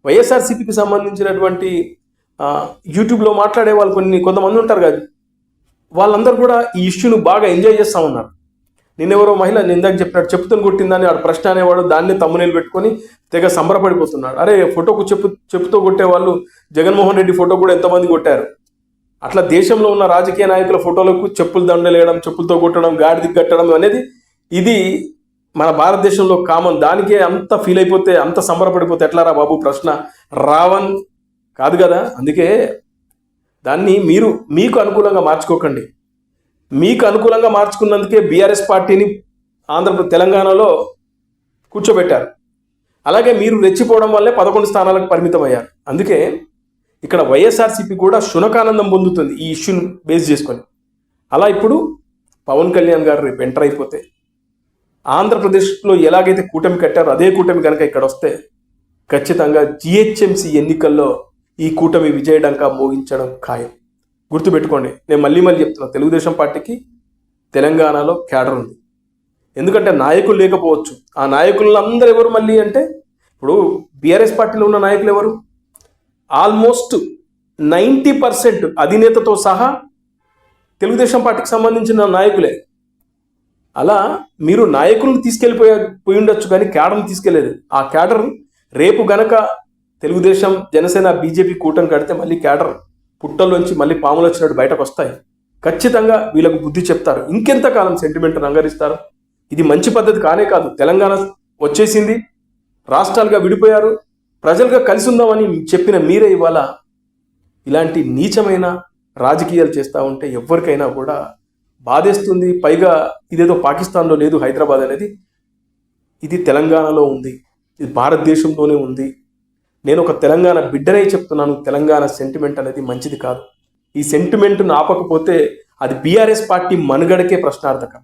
వైఎస్ఆర్సీపీకి సంబంధించినటువంటి యూట్యూబ్లో మాట్లాడే వాళ్ళు కొంతమంది ఉంటారు కదా, వాళ్ళందరూ కూడా ఈ ఇష్యూను బాగా ఎంజాయ్ చేస్తూ ఉన్నారు. నిన్నెవరో మహిళ ఇందాక చెప్పినట్టు చెప్పుతూని కొట్టిందని వాడు ప్రశ్న అనేవాడు దాన్ని తమ్మునేలు పెట్టుకొని తెగ సంబరపడిపోతున్నాడు. అరే చెప్పుతో కొట్టే వాళ్ళు జగన్మోహన్ రెడ్డి ఫోటో కూడా ఎంతమంది కొట్టారు. అట్లా దేశంలో ఉన్న రాజకీయ నాయకుల ఫోటోలకు చెప్పులు దండలేయడం, చెప్పులతో కొట్టడం, గాడిది కట్టడం అనేది ఇది మన భారతదేశంలో కామన్. దానికే అంత ఫీల్ అయిపోతే, అంత సంబరపడిపోతే ఎట్లారా బాబు ప్రశ్న రావన్ కాదు కదా. అందుకే దాన్ని మీకు అనుకూలంగా మార్చుకోకండి. మీకు అనుకూలంగా మార్చుకున్నందుకే బీఆర్ఎస్ పార్టీని తెలంగాణలో కూర్చోబెట్టారు. అలాగే మీరు రెచ్చిపోవడం వల్లే 11 స్థానాలకు పరిమితం అయ్యారు. అందుకే ఇక్కడ వైఎస్ఆర్సీపీ కూడా శునకానందం పొందుతుంది ఈ ఇష్యూని బేస్ చేసుకొని. అలా ఇప్పుడు పవన్ కళ్యాణ్ గారు రేపు ఎంటర్ అయిపోతే ఆంధ్రప్రదేశ్లో ఎలాగైతే కూటమి కట్టారో అదే కూటమి కనుక ఇక్కడ వస్తే ఖచ్చితంగా జిహెచ్ఎంసీ ఎన్నికల్లో ఈ కూటమి విజయడంకా మోగించడం ఖాయం. గుర్తుపెట్టుకోండి, నేను మళ్ళీ చెప్తున్నా, తెలుగుదేశం పార్టీకి తెలంగాణలో క్యాడర్ ఉంది. ఎందుకంటే నాయకులు లేకపోవచ్చు. ఆ నాయకులందరూ ఎవరు మళ్ళీ అంటే, ఇప్పుడు బీఆర్ఎస్ పార్టీలో ఉన్న నాయకులు ఎవరు? ఆల్మోస్ట్ 90% అధినేతతో సహా తెలుగుదేశం పార్టీకి సంబంధించిన నాయకులే. అలా మీరు నాయకులను పోయి ఉండొచ్చు కానీ క్యాడర్ని తీసుకెళ్లేదు. ఆ క్యాడర్ రేపు గనక తెలుగుదేశం, జనసేన, బీజేపీ కూటమి కడితే మళ్ళీ క్యాడర్ పుట్టల్లోంచి మళ్ళీ పాములు వచ్చినట్టు బయటకు వస్తాయి. ఖచ్చితంగా వీళ్ళకు బుద్ధి చెప్తారు. ఇంకెంతకాలం సెంటిమెంట్ రంగరిస్తారు? ఇది మంచి పద్ధతి కానే కాదు. తెలంగాణ వచ్చేసింది, రాష్ట్రాలుగా విడిపోయారు, ప్రజలుగా కలిసి ఉందామని చెప్పిన మీరే ఇవాళ ఇలాంటి నీచమైన రాజకీయాలు చేస్తూ ఉంటే ఎవరికైనా కూడా బాధేస్తుంది. పైగా ఇదేదో పాకిస్తాన్లో లేదు హైదరాబాద్ అనేది, ఇది తెలంగాణలో ఉంది, ఇది భారతదేశంలోనే ఉంది. నేను ఒక తెలంగాణ బిడ్డనే చెప్తున్నాను, తెలంగాణ సెంటిమెంట్ అనేది మంచిది కాదు. ఈ సెంటిమెంట్ను ఆపకపోతే అది బీఆర్ఎస్ పార్టీ మనుగడకే ప్రశ్నార్థకం.